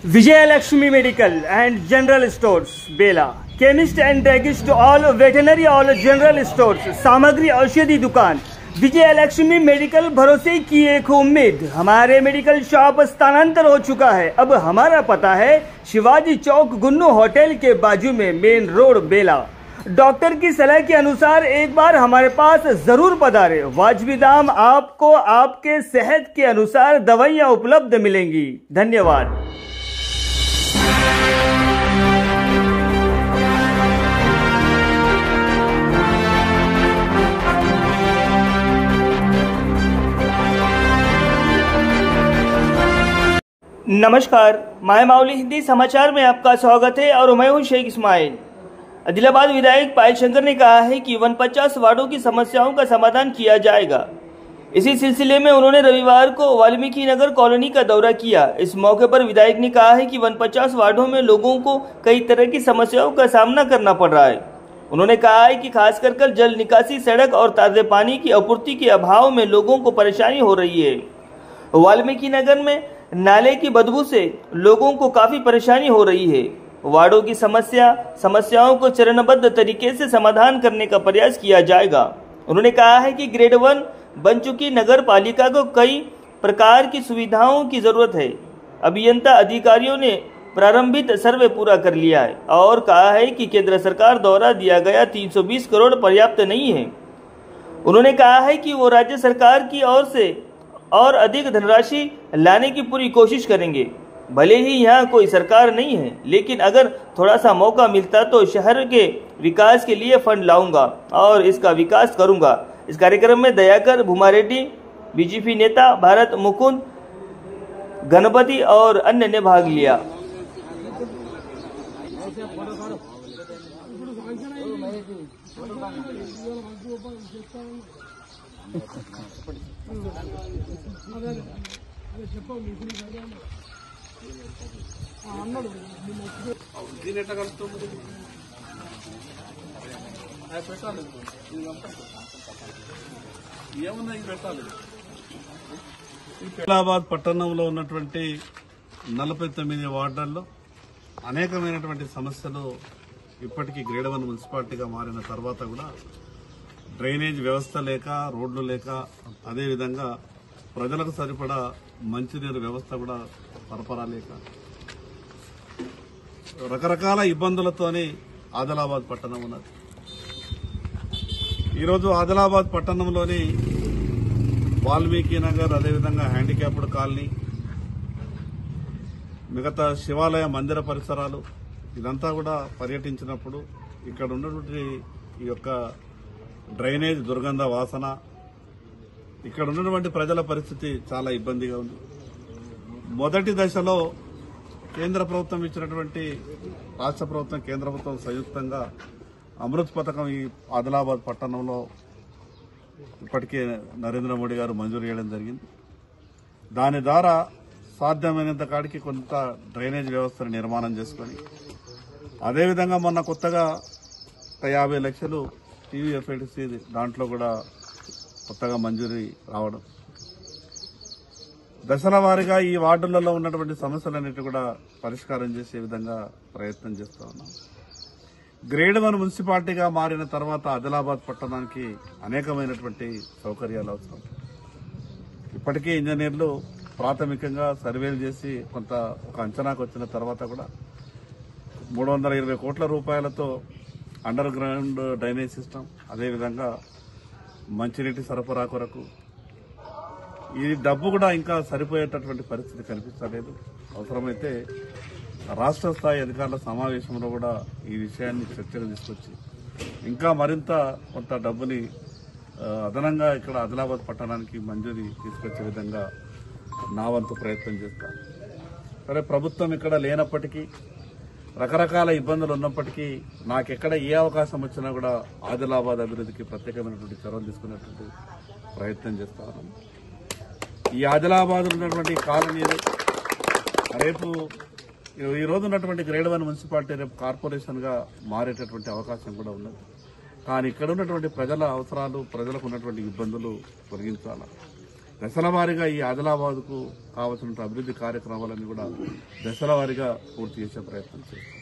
Vijayalakshmi Medical and General Stores, Bela. Chemist and druggist all, veterinary all, general stores, सामग्री औषधि दुकान। Vijayalakshmi medical भरोसे की एक उम्मीद। हमारे मेडिकल शॉप स्थानांतर हो चुका है। अब हमारा पता है शिवाजी चौक गुन्नू होटल के बाजू में, मेन रोड, बेला। डॉक्टर की सलाह के अनुसार एक बार हमारे पास जरूर पधारे। वाजिब दाम आपको आपके सेहत के अनुसार दवाइयाँ उपलब्ध मिलेंगी। धन्यवाद। नमस्कार, माय माउली हिंदी समाचार में आपका स्वागत है और मैं हूं शेख इस्माइल। आदिलाबाद विधायक पायल शंकर ने कहा है कि 49 वार्डों की समस्याओं का समाधान किया जाएगा। इसी सिलसिले में उन्होंने रविवार को वाल्मीकि नगर कॉलोनी का दौरा किया। इस मौके पर विधायक ने कहा है कि 49 वार्डों में लोगों को कई तरह की समस्याओं का सामना करना पड़ रहा है। उन्होंने कहा है कि खासकर जल निकासी, सड़क और ताजे पानी की आपूर्ति के अभाव में लोगों को परेशानी हो रही है। वाल्मीकि नगर में नाले की बदबू से लोगों को काफी परेशानी हो रही है। वार्डों की समस्याओं को चरणबद्ध तरीके से समाधान करने का प्रयास किया जाएगा। उन्होंने कहा है कि ग्रेड 1 बन चुकी नगर पालिका को कई प्रकार की सुविधाओं की जरूरत है। अभियंता अधिकारियों ने प्रारंभिक सर्वे पूरा कर लिया है और कहा है कि केंद्र सरकार द्वारा दिया गया 320 करोड़ पर्याप्त नहीं है। उन्होंने कहा है कि वो राज्य सरकार की ओर से और अधिक धनराशि लाने की पूरी कोशिश करेंगे। भले ही यहाँ कोई सरकार नहीं है, लेकिन अगर थोड़ा सा मौका मिलता तो शहर के विकास के लिए फंड लाऊंगा और इसका विकास करूंगा। इस कार्यक्रम में दयाकर भूमारेड्डी, बीजेपी नेता भारत मुकुंद, गणपति और अन्य ने भाग लिया। ఆదిలాబాద్ పట్టణంలో ఉన్నటువంటి 49 వార్డుల్లో అనేకమైనటువంటి సమస్యలు ఇప్పటికీ గ్రేడ్ 1 మున్సిపాలిటీగా మారిన తర్వాత కూడా డ్రైనేజ్ వ్యవస్థ లేక, రోడ్లు లేక, అదేవిధంగా ప్రజలకు సరిపడా మంచినీరు వ్యవస్థ కూడా సరఫరా లేక రకరకాల ఇబ్బందులతోని ఆదిలాబాద్ పట్టణం ఉన్నది. ఈరోజు ఆదిలాబాద్ పట్టణంలోని వాల్మీకి నగర్, అదేవిధంగా హ్యాండిక్యాప్డ్ కాలనీ, మిగతా శివాలయ మందిర పరిసరాలు ఇదంతా కూడా పర్యటించినప్పుడు ఇక్కడ ఉన్నటువంటి ఈ యొక్క డ్రైనేజ్ దుర్గంధ వాసన, ఇక్కడ ఉన్నటువంటి ప్రజల పరిస్థితి చాలా ఇబ్బందిగా ఉంది. మొదటి దశలో కేంద్ర ప్రభుత్వం ఇచ్చినటువంటి, రాష్ట్ర ప్రభుత్వం, కేంద్ర ప్రభుత్వం సంయుక్తంగా అమృత్ పథకం ఈ ఆదిలాబాద్ పట్టణంలో ఇప్పటికే నరేంద్ర మోడీ గారు మంజూరు చేయడం జరిగింది. దాని ద్వారా సాధ్యమైనంత కాడికి కొంత డ్రైనేజ్ వ్యవస్థను నిర్మాణం చేసుకొని, అదేవిధంగా మొన్న కొత్తగా 50 లక్షలు టీవీఎఫ్ఐడిసి దాంట్లో కూడా కొత్తగా మంజూరీ రావడం, దశల వారీగా ఈ వార్డులలో ఉన్నటువంటి సమస్యలన్నిటి కూడా పరిష్కారం చేసే విధంగా ప్రయత్నం చేస్తా ఉన్నాం. గ్రేడ్ 1 మున్సిపాలిటీగా మారిన తర్వాత ఆదిలాబాద్ పట్టణానికి అనేకమైనటువంటి సౌకర్యాలు అవసరం. ఇప్పటికే ఇంజనీర్లు ప్రాథమికంగా సర్వేలు చేసి కొంత ఒక అంచనాకు వచ్చిన తర్వాత కూడా 320 కోట్ల రూపాయలతో అండర్ గ్రౌండ్ డ్రైనేజ్ సిస్టమ్, అదేవిధంగా మంచినీటి సరఫరా కొరకు ఈ డబ్బు కూడా ఇంకా సరిపోయేటటువంటి పరిస్థితి కనిపించలేదు. అవసరమైతే రాష్ట్ర స్థాయి అధికారుల సమావేశంలో కూడా ఈ విషయాన్ని చర్చకు తీసుకొచ్చి ఇంకా మరింత కొంత డబ్బుని అదనంగా ఇక్కడ ఆదిలాబాద్ పట్టణానికి మంజూరీ తీసుకొచ్చే విధంగా నా వంతు ప్రయత్నం చేస్తాను. సరే, ప్రభుత్వం ఇక్కడ లేనప్పటికీ, రకరకాల ఇబ్బందులు ఉన్నప్పటికీ, నాకెక్కడ ఏ అవకాశం వచ్చినా కూడా ఆదిలాబాద్ అభివృద్ధికి ప్రత్యేకమైనటువంటి చొరవలు తీసుకునేటువంటి ప్రయత్నం చేస్తా ఉన్నాను. ఈ ఆదిలాబాద్ ఉన్నటువంటి కాలనీలు రేపు, ఈ రోజు ఉన్నటువంటి గ్రేడ్ 1 మున్సిపాలిటీ రేపు కార్పొరేషన్ గా మారేటటువంటి అవకాశం కూడా ఉన్నది. కానీ ఇక్కడ ఉన్నటువంటి ప్రజల అవసరాలు, ప్రజలకు ఉన్నటువంటి ఇబ్బందులు తొలగించాలి. దశల వారీగా ఈ ఆదిలాబాద్కు కావాల్సిన అభివృద్ధి కార్యక్రమాలన్నీ కూడా దశల వారీగా పూర్తి చేసే ప్రయత్నం చేస్తాం.